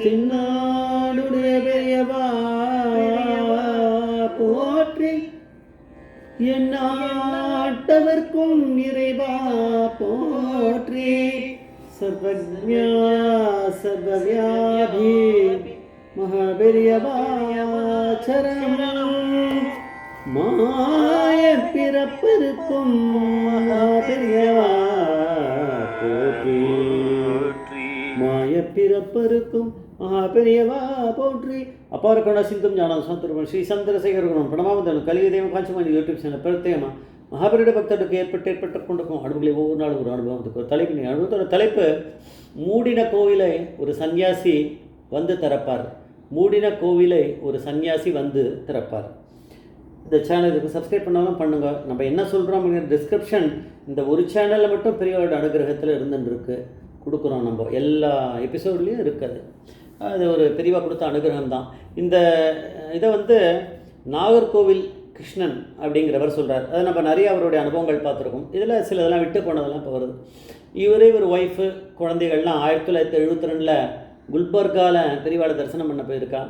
தென்னாடுடைய பெரியவா போற்றி, என் நாட்டவர்க்கும் இறைவா போற்றி. சர்வஜ்ஞா சர்வவியாபி மகாபெரியவா சரணம். மாய பிறப்பருக்கும் மகாபெரியவா போற்றி, மாய பிறப்பருக்கும் மகாபெரியவா போற்றி. அப்பார கருணா சிந்தும் ஞானம் சந்தர்ப்பம் ஸ்ரீ சந்திரசேகர குணம் பிரணமாவந்தன் கலியுதேவம் காஞ்சமானி யூடியூப் சேனல் பிரத்யேகமாக மகாபெரிட பக்தருக்கு ஏற்பட்டு கொண்டிருக்கும் அனுபவங்களை ஒவ்வொரு நாளும் ஒரு அனுபவத்துக்கு ஒரு தலைப்பு. அனுபவத்தோட தலைப்பு மூடின கோவிலை ஒரு சன்னியாசி வந்து திறப்பார். மூடின கோவிலை ஒரு சன்னியாசி வந்து திறப்பார். இந்த சேனலுக்கு சப்ஸ்கிரைப் பண்ணாலும் பண்ணுங்கள். நம்ம என்ன சொல்கிறோம் அப்படிங்கிற டிஸ்கிரிப்ஷன் இந்த ஒரு சேனலில் மட்டும் பெரியவரோட அனுகிரகத்தில் இருந்துருக்கு கொடுக்குறோம். நம்ம எல்லா எபிசோட்லேயும் இருக்குது. அது ஒரு பெரியவா கொடுத்த அனுகிரகம் தான். இந்த இதை வந்து நாகர்கோவில் கிருஷ்ணன் அப்படிங்கிறவர் சொல்கிறார். அதை நம்ம நிறைய அவருடைய அனுபவங்கள் பார்த்துருக்கோம். இதில் சில இதெல்லாம் விட்டு போனதெல்லாம் இப்போ வருது. ஒரு ஒய்ஃபு குழந்தைகள்லாம் 1972 குல்பர்காவில் பெரியவாளை தரிசனம் பண்ண போயிருக்கா.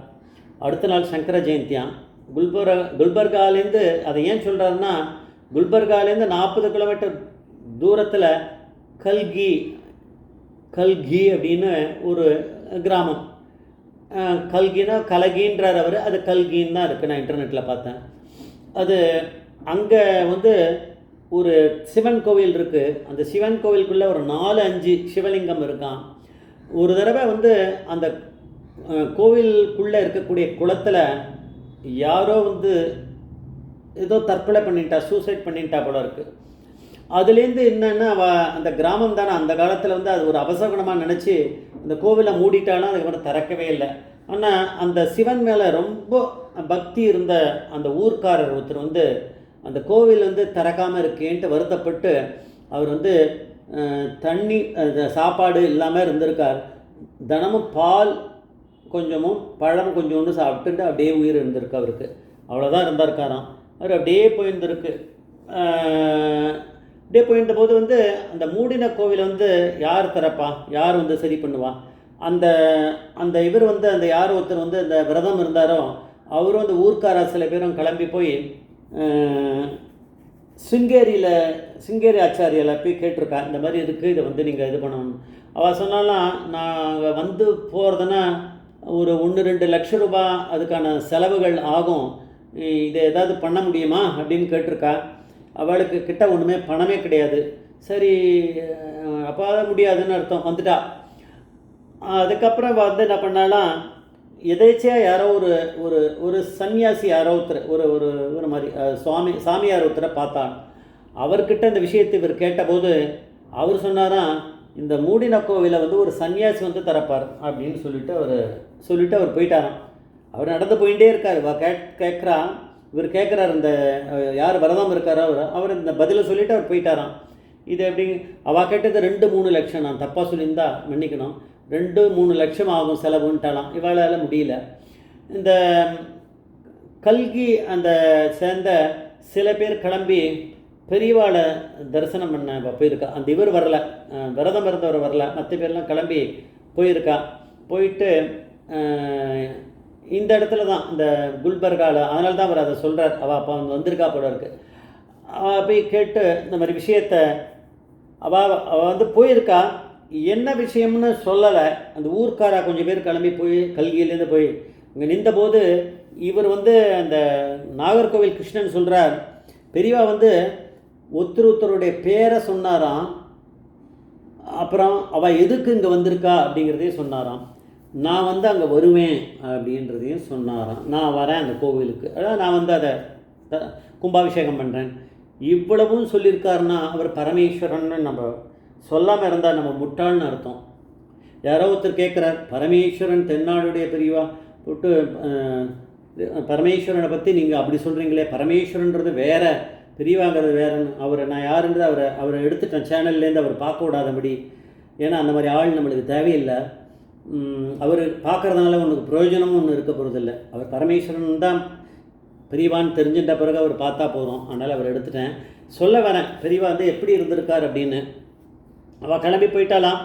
அடுத்த நாள் சங்கர ஜெயந்தியான். குல்பர்காலேருந்து அதை ஏன் சொல்கிறாருன்னா, குல்பர்காலேருந்து 40 கிலோமீட்டர் தூரத்தில் கல்கி அப்படின்னு ஒரு கிராமம். கல்கினா கலகின்றார் அவர், அது கல்கின்னு தான் இருக்குது. நான் இன்டர்நெட்டில் பார்த்தேன். அது அங்கே வந்து ஒரு சிவன் கோவில் இருக்குது. அந்த சிவன் கோவிலுக்குள்ளே ஒரு 4-5 சிவலிங்கம் இருக்கான். ஒரு தடவை வந்து அந்த கோவிலுக்குள்ளே இருக்கக்கூடிய குளத்தில் யாரோ வந்து ஏதோ தற்கொலை பண்ணிட்டா, சூசைட் பண்ணிட்டா போல இருக்குது. அதுலேருந்து என்னென்னா அந்த கிராமம் தானே அந்த காலத்தில் வந்து அது ஒரு அபசகுணமாக நினச்சி அந்த கோவிலை மூடிட்டாலும் அதுக்கப்புறம் திறக்கவே இல்லை. ஆனால் அந்த சிவன் மேலே ரொம்ப பக்தி இருந்த அந்த ஊர்க்காரர் ஒருத்தர் வந்து அந்த கோவில் வந்து திறக்காமல் இருக்கேன்ட்டு வருத்தப்பட்டு அவர் வந்து தண்ணி சாப்பாடு இல்லாமல் இருந்திருக்கார். தினமும் பால் கொஞ்சமும் பழம் கொஞ்சோண்டு சாப்பிட்டுட்டு அப்படியே உயிர் இருந்திருக்கு அவருக்கு. அவ்வளோதான் இருந்திருக்காராம். அவர் அப்படியே போயிருந்திருக்கு. அப்படியே போயிருந்த போது வந்து அந்த மூடின கோவிலை வந்து யார் திறப்பா, யார் வந்து சரி பண்ணுவா? அந்த இவர் வந்து அந்த யார் ஒருத்தர் வந்து அந்த விரதம் இருந்தாரோ அவரும் அந்த ஊர்க்காரா சில பேரும் கிளம்பி போய் சிங்கேரி ஆச்சாரியில் போய் கேட்டிருக்கா, இந்த மாதிரி இருக்குது, இதை வந்து நீங்கள் இது பண்ணணும். அவள் சொன்னாலாம், நாங்கள் வந்து போகிறதுனா ஒரு 1-2 லட்சம் ரூபாய் அதுக்கான செலவுகள் ஆகும், இதை ஏதாவது பண்ண முடியுமா அப்படின்னு கேட்டிருக்கா. அவளுக்கு கிட்ட ஒன்றுமே பணமே கிடையாது. சரி, அப்போ முடியாதுன்னு அர்த்தம், வந்துட்டா. அதுக்கப்புறம் வந்து என்ன பண்ணாலாம், எதேச்சியாக யாரோ ஒரு சன்னியாசி யாரோ ஒருத்தர் ஒரு மாதிரி சாமியார் ஒருத்தரை பார்த்தான். அவர்கிட்ட இந்த விஷயத்தை இவர் கேட்டபோது அவர் சொன்னாராம், இந்த மூடின கோவிலை வந்து ஒரு சன்னியாசி வந்து திறப்பார் அப்படின்னு சொல்லிட்டு அவர் போயிட்டாராம். அவர் நடந்து போயிட்டே இருக்கார். கேட்குறா, இவர் கேட்குறாரு, இந்த யார் விரதம் இருக்காரோ அவர் இந்த பதிலை சொல்லிவிட்டு அவர் போயிட்டாராம். இது எப்படி அவள் கேட்டது 2-3 லட்சம். நான் தப்பாக சொல்லியிருந்தா மன்னிக்கணும். 2-3 லட்சம் ஆகும் செலவுன்ட்டாலாம். இவளால் முடியல. இந்த கல்கி அந்த சேர்ந்த சில பேர் கிளம்பி பெரியவாளை தரிசனம் பண்ண போயிருக்கா. அந்த இவர் வரல, விரதம் இருந்தவர் வரல, மற்ற பேர்லாம் கிளம்பி போயிருக்கா. போயிட்டு இந்த இடத்துல தான் இந்த குல்பர்காவில், அதனால தான் அவர் அதை சொல்கிறார். அவள் அப்போ அவங்க வந்திருக்கா போல இருக்குது. அவள் போய் கேட்டு இந்த மாதிரி விஷயத்தை அவள் வந்து போயிருக்கா. என்ன விஷயம்னு சொல்லலை. அந்த ஊர்க்காரா கொஞ்சம் பேர் கிளம்பி போய் கல்கியிலேருந்து போய் இங்கே நின்றபோது இவர் வந்து அந்த நாகர்கோவில் கிருஷ்ணன் சொல்கிறார், பெரியவா வந்து ஒருத்தருடைய பேரை சொன்னாராம். அப்புறம் அவள் எதுக்கு இங்கே வந்திருக்கா அப்படிங்கிறதையும் சொன்னாராம். நான் வந்து அங்கே வருவேன் அப்படின்றதையும் சொன்னாராம். நான் வரேன் அந்த கோவிலுக்கு, அதான் நான் வந்து அதை கும்பாபிஷேகம் பண்ணுறேன். இவ்வளவும் சொல்லியிருக்காருன்னா அவர் பரமேஸ்வரன்னு நம்ம சொல்லாமல் இருந்தால் நம்ம முட்டாள்னு அர்த்தம். யாரோ ஒருத்தர் கேட்குறார், பரமேஸ்வரன் தென்னாடுடைய பெரியவா போட்டு பரமேஸ்வரனை பற்றி நீங்கள் அப்படி சொல்கிறீங்களே, பரமேஸ்வரன்றது வேறு, பெரியவாங்கிறது வேறுன்னு. நான் யாருன்றது அவரை எடுத்துட்டேன் சேனல்லேருந்து. அவர் பார்க்க விடாதபடி, ஏன்னா அந்த மாதிரி ஆள் நம்மளுக்கு தேவையில்லை. அவர் பார்க்குறதுனால உனக்கு பிரயோஜனமும் ஒன்று இருக்க போகிறதில்லை. அவர் பரமேஸ்வரன் தான் பெரியவான்னு தெரிஞ்சிட்ட பிறகு அவர் பார்த்தா போதும். அதனால் அவர் எடுத்துட்டேன். சொல்ல வரேன், பெரியவா வந்து எப்படி இருந்திருக்கார் அப்படின்னு. அவள் கிளம்பி போயிட்டாலாம்.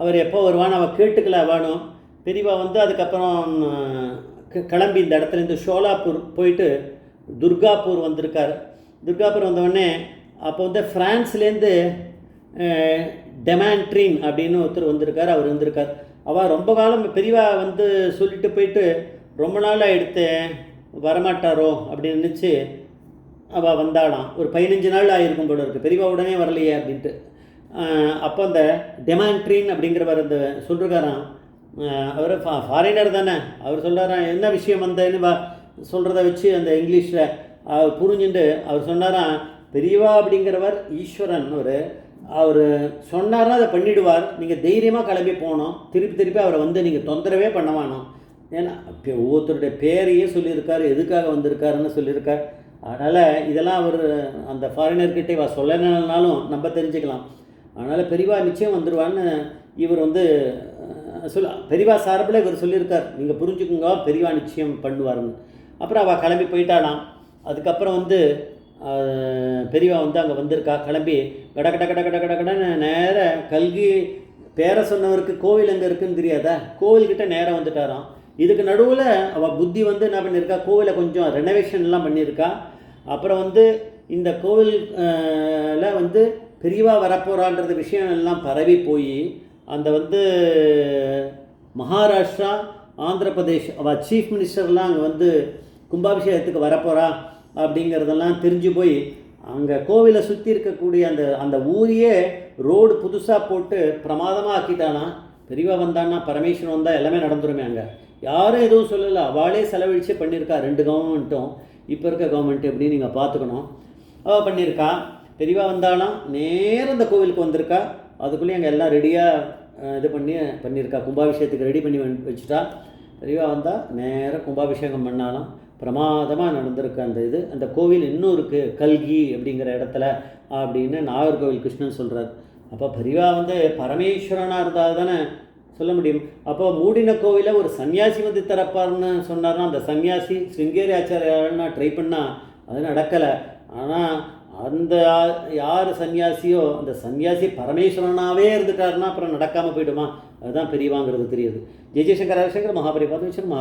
அவர் எப்போ வருவான்னு அவள் கேட்டுக்கல. வேணும் பெரியவா வந்து அதுக்கப்புறம் கிளம்பி இந்த இடத்துலேருந்து ஷோலாப்பூர் போயிட்டு துர்காப்பூர் வந்திருக்கார். துர்காப்பூர் வந்தவுடனே அப்போ வந்து ஃப்ரான்ஸ்லேருந்து டெமான்ட்ரின் அப்படின்னு ஒருத்தர் வந்திருக்கார். அவர் வந்திருக்கார். அவள் ரொம்ப காலம் பெரியவா வந்து சொல்லிட்டு போயிட்டு ரொம்ப நாளாக எடுத்து வரமாட்டாரோ அப்படின்னு நினச்சி அவள் வந்தாளாம். ஒரு 15 நாள் ஆகிருக்கும் போல இருக்குது. பெரியவா உடனே வரலையே அப்படின்ட்டு. அப்போ அந்த டெமான்ட்ரின் அப்படிங்கிறவர் அந்த சொல்லிருக்காராம். அவர் ஃபாரினர் தானே. அவர் சொல்கிறாராம், என்ன விஷயம் வந்தேன்னு சொல்கிறத வச்சு அந்த இங்கிலீஷில் புரிஞ்சுட்டு அவர் சொன்னாராம், பெரியவா அப்படிங்கிறவர் ஈஸ்வரன். அவர் சொன்னார்னா அதை பண்ணிவிடுவார். நீங்கள் தைரியமாக கிளம்பி போகணும். திருப்பி அவரை வந்து நீங்கள் தொந்தரவே பண்ண வேணும். ஏன்னா ஒவ்வொருத்தருடைய பேரையே சொல்லியிருக்கார், எதுக்காக வந்திருக்காருன்னு சொல்லியிருக்கார். அதனால் இதெல்லாம் அவர் அந்த ஃபாரினர்கிட்ட இவ சொல்லலைனாலும் நம்ம தெரிஞ்சுக்கலாம். அதனால் பெரியவா நிச்சயம் வந்துடுவான்னு இவர் வந்து பெரியவா சார்பில் இவர் சொல்லியிருக்கார். நீங்கள் புரிஞ்சுக்குங்க, பெரியவா நிச்சயம் பண்ணுவாருன்னு. அப்புறம் அவள் கிளம்பி போயிட்டாலாம். அதுக்கப்புறம் வந்து பெரியவா வந்து அங்கே வந்திருக்கா. கிளம்பி கடன்னு நேர கல்கி பேரை சொன்னவருக்கு கோவில் எங்கே இருக்குதுன்னு தெரியாதா, கோவில்கிட்ட நேராக வந்துட்டாராம். இதுக்கு நடுவில் அவள் புத்தி வந்து என்ன பண்ணியிருக்கா, கோவிலை கொஞ்சம் ரெனோவேஷன்லாம் பண்ணியிருக்கா. அப்புறம் வந்து இந்த கோவிலில் வந்து பெரியவா வரப்போகிறான்றது விஷயம் எல்லாம் பரவி போய் அந்த வந்து மகாராஷ்டிரா, ஆந்திர பிரதேஷ் அவள் சீஃப் மினிஸ்டர்லாம் அங்கே வந்து கும்பாபிஷேகத்துக்கு வரப்போகிறா அப்படிங்கிறதெல்லாம் தெரிஞ்சு போய் அங்கே கோவிலை சுற்றி இருக்கக்கூடிய அந்த ஊரையே ரோடு புதுசாக போட்டு பிரமாதமாக ஆக்கிட்டானா. பெரியவா வந்தான்னா, பரமேஸ்வரன் வந்தால் எல்லாமே நடந்துருமே. அங்கே யாரும் எதுவும் சொல்லலை. அவளே செலவழித்து பண்ணியிருக்கா. 2 கவர்மெண்ட்டும் இப்போ இருக்க கவர்மெண்ட் எப்படி நீங்கள் பார்த்துக்கணும். அவள் பண்ணியிருக்கா. பெரியவா வந்தாலும் நேரம் இந்த கோவிலுக்கு வந்திருக்கா. அதுக்குள்ளேயும் அங்கே எல்லாம் ரெடியாக இது பண்ணியிருக்கா. கும்பாபிஷேகத்துக்கு ரெடி பண்ணி வச்சுட்டா. பெரியவா வந்தால் நேராக கும்பாபிஷேகம் பண்ணாலும் பிரமாதமாக நடந்திருக்கு. அந்த கோவில் இன்னும் இருக்குது கல்கி அப்படிங்கிற இடத்துல அப்படின்னு நாகர்கோவில் கிருஷ்ணன் சொல்கிறார். அப்போ பெரியவா வந்து பரமேஸ்வரனாக இருந்தால் தானே சொல்ல முடியும். அப்போ மூடின கோவிலை ஒரு சன்னியாசி வந்து திறப்பார்னு சொன்னார்னா, அந்த சன்னியாசி சிருங்கேரி ஆச்சாரியார்னா ட்ரை பண்ணால் அது நடக்கலை. ஆனால் அந்த யார் சன்னியாசியோ அந்த சன்னியாசி பரமேஸ்வரனாகவே இருந்துட்டாருன்னா அப்புறம் நடக்காமல் போயிடுமா. அதுதான் பெரியவாங்கிறது தெரியுது. ஜெய்சங்கர் மகாபரி பதமேஸ்வரன்.